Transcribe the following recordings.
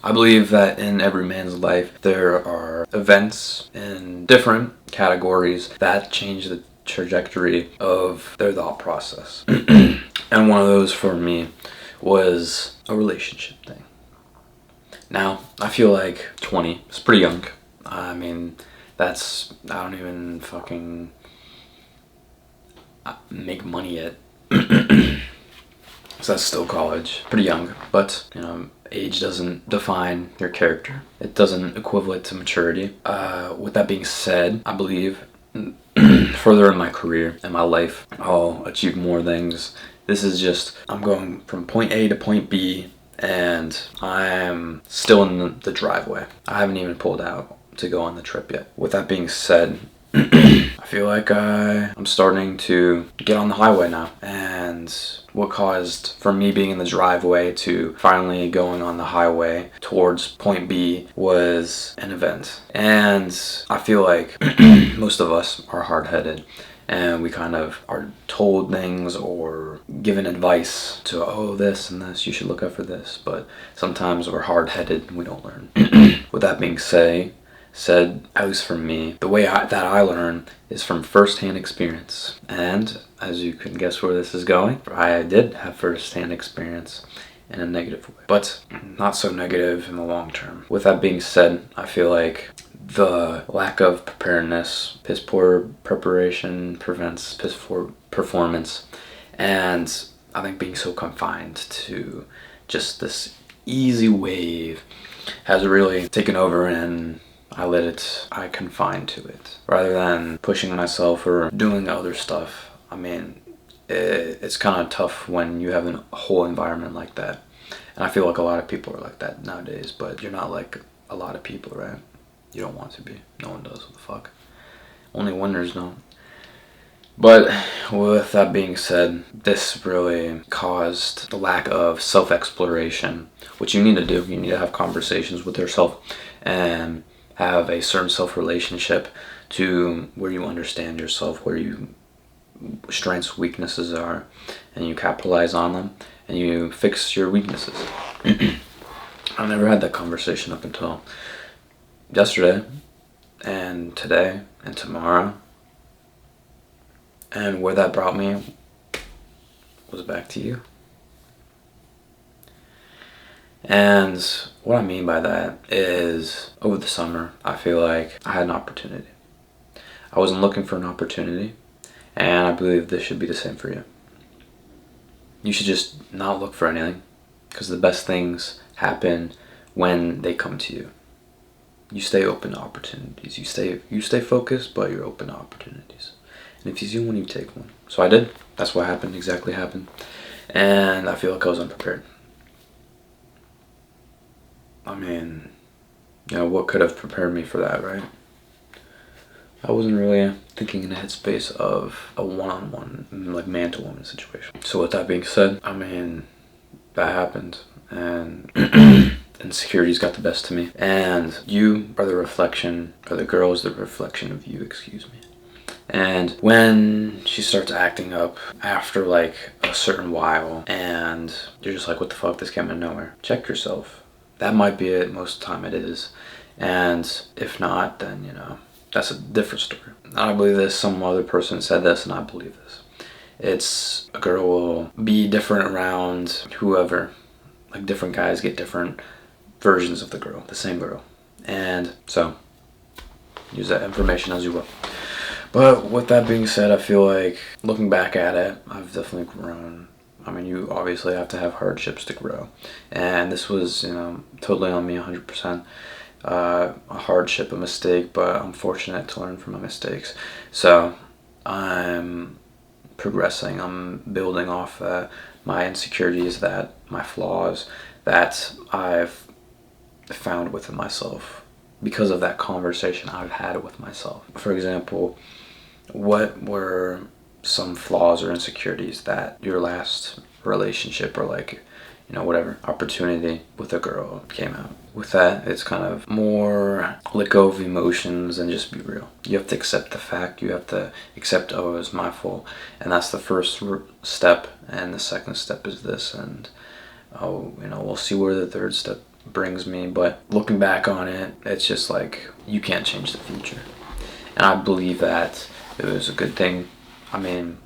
I believe that in every man's life there are events in different categories that change the trajectory of their thought process. And one of those for me was a relationship thing. Now, I feel like 20 is pretty young. I mean, I don't even fucking make money yet. So that's still college. Pretty young. But, age doesn't define your character. It doesn't equivalent to maturity. With that being said, I believe further in my career and my life, I'll achieve more things. This is just, I'm going from point A to point B, and I'm still in the driveway. I haven't even pulled out to go on the trip yet. With that being said, I feel like I'm starting to get on the highway now, and what caused from me being in the driveway to finally going on the highway towards point B was an event. And I feel like most of us are hard-headed, and we kind of are told things or given advice to, oh, this and this, you should look out for this, but sometimes we're hard-headed and we don't learn. With that being said, at least for me, the way that I learn is from first-hand experience. And as you can guess where this is going, I did have first-hand experience in a negative way, but not so negative in the long term. With that being said, I feel like the lack of preparedness, piss poor preparation prevents piss poor performance, and I think being so confined to just this easy wave has really taken over, and I confined to it rather than pushing myself or doing other stuff. I mean, it's kind of tough when you have a whole environment like that, and I feel like a lot of people are like that nowadays, but you're not like a lot of people, right? You don't want to be. No one does. What the fuck? Only winners know. But with that being said, this really caused the lack of self-exploration, which you need to do. You need to have conversations with yourself and have a certain self-relationship to where you understand yourself, where your strengths, weaknesses are, and you capitalize on them, and you fix your weaknesses. I never had that conversation up until yesterday, and today, and tomorrow. And where that brought me was back to you. And what I mean by that is, over the summer, I feel like I had an opportunity. I wasn't looking for an opportunity, and I believe this should be the same for you. You should just not look for anything, because the best things happen when they come to you. You stay open to opportunities. You stay focused, but you're open to opportunities. And if you see one, you take one. So I did. That's what happened. Exactly happened. And I feel like I was unprepared. I mean, what could have prepared me for that, right? I wasn't really thinking in the headspace of a one-on-one, like man-to-woman situation. So with that being said, I mean, that happened, and insecurities got the best of me. And you are the reflection, or the girl is the reflection of you, excuse me. And when she starts acting up after like a certain while, and you're just like, what the fuck, this came out of nowhere, check yourself. That might be it. Most of the time it is. And if not, then, that's a different story. I believe this. Some other person said this, and I believe this. It's a girl will be different around whoever. Like, different guys get different versions of the girl, the same girl. And so, use that information as you will. But with that being said, I feel like, looking back at it, I've definitely grown. I mean, you obviously have to have hardships to grow. And this was, totally on me 100%. A hardship, a mistake, but I'm fortunate to learn from my mistakes. So I'm progressing. I'm building off my insecurities, my flaws that I've found within myself because of that conversation I've had with myself. For example, what were some flaws or insecurities that your last relationship or whatever opportunity with a girl came out? With that, it's kind of more let go of emotions and just be real. You have to accept the fact. You have to accept, oh, it was my fault. And that's the first step. And the second step is this. And, we'll see where the third step brings me, but looking back on it, it's just like, you can't change the future. And I believe that it was a good thing. I mean,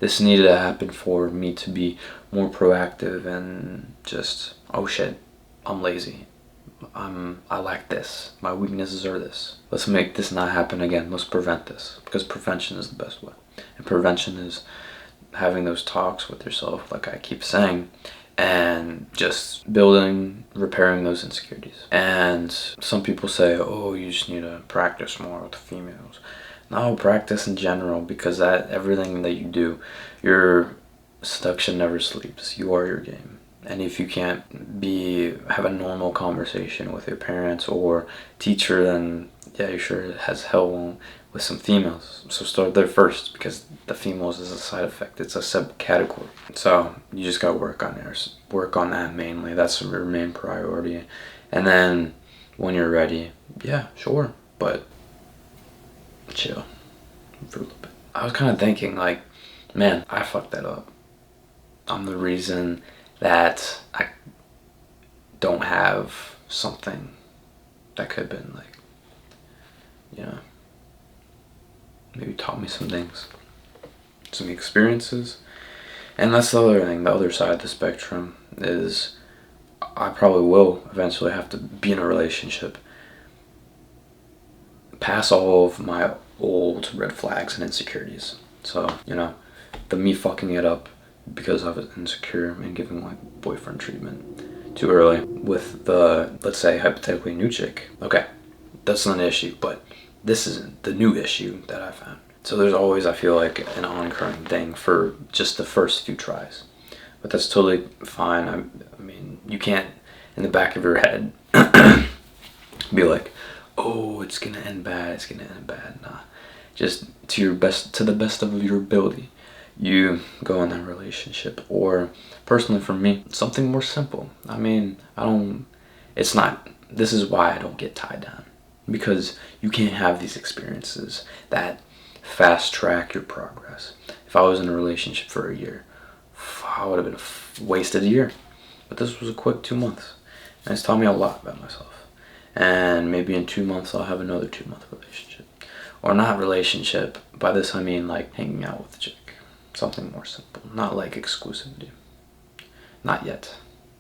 this needed to happen for me to be more proactive and just, oh shit, I'm lazy. I lack this. My weaknesses are this. Let's make this not happen again. Let's prevent this, because prevention is the best way. And prevention is having those talks with yourself, like I keep saying, and just repairing those insecurities. And some people say, oh, you just need to practice more with the females. No, practice in general, because everything that you do, your seduction never sleeps. You are your game. And if you can't have a normal conversation with your parents or teacher, then yeah, you sure as hell won't with some females. So start there first, because the females is a side effect. It's a subcategory. So you just gotta work on yours. Work on that mainly. That's your main priority. And then when you're ready, yeah, sure, but chill for a little bit. I was kind of thinking, like, man, I fucked that up. I'm the reason that I don't have something that could have been, like, you know, maybe taught me some things, some experiences. And that's the other thing, the other side of the spectrum is I probably will eventually have to be in a relationship, pass all of my old red flags and insecurities. So, you know, the me fucking it up because I was insecure and giving my boyfriend treatment too early with the, let's say, hypothetically new chick. Okay, that's not an issue, but this isn't the new issue that I found. So there's always, I feel like, an oncurring thing for just the first few tries. But that's totally fine. I mean, you can't, in the back of your head, be like, oh, it's gonna end bad, Nah. Just to the best of your ability, you go in that relationship. Or, personally for me, something more simple. I mean, this is why I don't get tied down. Because you can't have these experiences that fast track your progress. If I was in a relationship for a year, I would have been wasted a year. But this was a quick 2 months. And it's taught me a lot about myself. And maybe in 2 months I'll have another 2-month relationship. Or not relationship, by this I mean like hanging out with a chick. Something more simple, not like exclusivity. Not yet.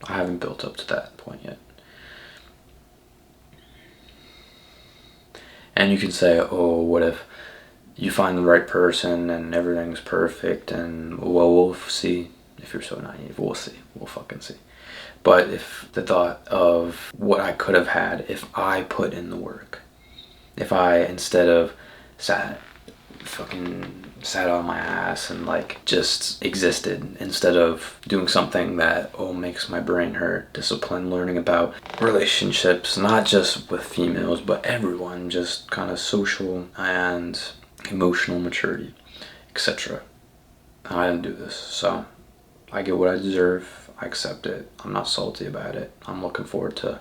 I haven't built up to that point yet. And you can say, oh, what if you find the right person and everything's perfect, and well, we'll see. If you're so naive, we'll see. We'll fucking see. But if the thought of what I could have had if I put in the work, if I, instead of sat on my ass and like just existed, instead of doing something that makes my brain hurt, discipline, learning about relationships, not just with females but everyone, just kind of social and emotional maturity, etc. I didn't do this, so I get what I deserve. I accept it. I'm not salty about it. I'm looking forward to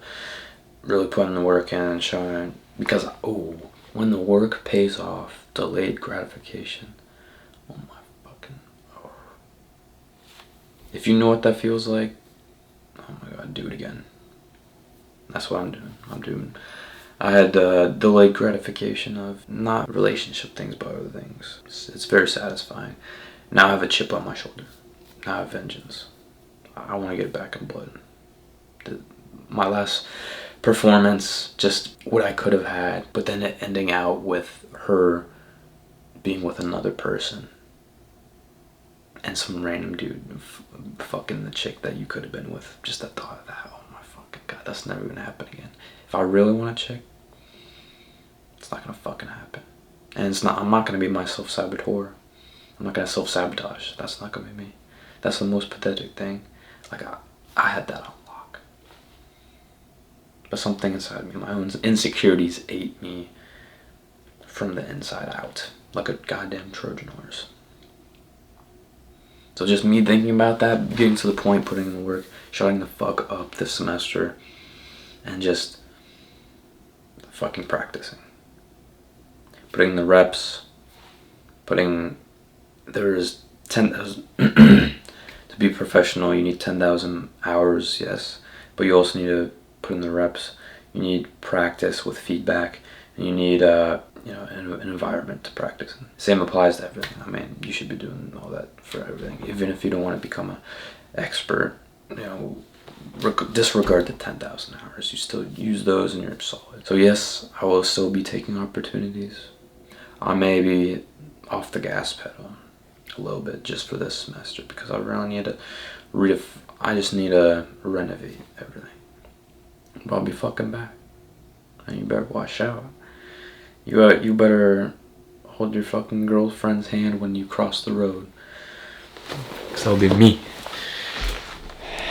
really putting the work in and showing, because when the work pays off, delayed gratification. Oh my fucking. Oh. If you know what that feels like, oh my god, do it again. That's what I'm doing. I had delayed gratification of not relationship things but other things. It's very satisfying. Now I have a chip on my shoulder. Now I have vengeance. I want to get back in blood. My last performance, just what I could have had, but then it ending out with her being with another person and some random dude fucking the chick that you could have been with. Just the thought of that, oh my fucking god, that's never gonna happen again. If I really want a chick, it's not gonna fucking happen. And I'm not gonna be my self-saboteur. I'm not gonna self-sabotage. That's not gonna be me. That's the most pathetic thing. Like, I had that on lock. But something inside me, my own insecurities ate me from the inside out. Like a goddamn Trojan horse. So just me thinking about that, getting to the point, putting in the work, shutting the fuck up this semester, and just fucking practicing. Putting the reps, there's 10,000, to be professional you need 10,000 hours, yes, but you also need to put in the reps. You need practice with feedback, and you need an environment to practice in. Same applies to everything. I mean, you should be doing all that for everything, even if you don't want to become an expert. Disregard the 10,000 hours. You still use those, and you're solid. So yes, I will still be taking opportunities. I may be off the gas pedal a little bit just for this semester because I really need to I just need to renovate everything. But I'll be fucking back. And you better watch out. You better hold your fucking girlfriend's hand when you cross the road. 'Cause that'll be me.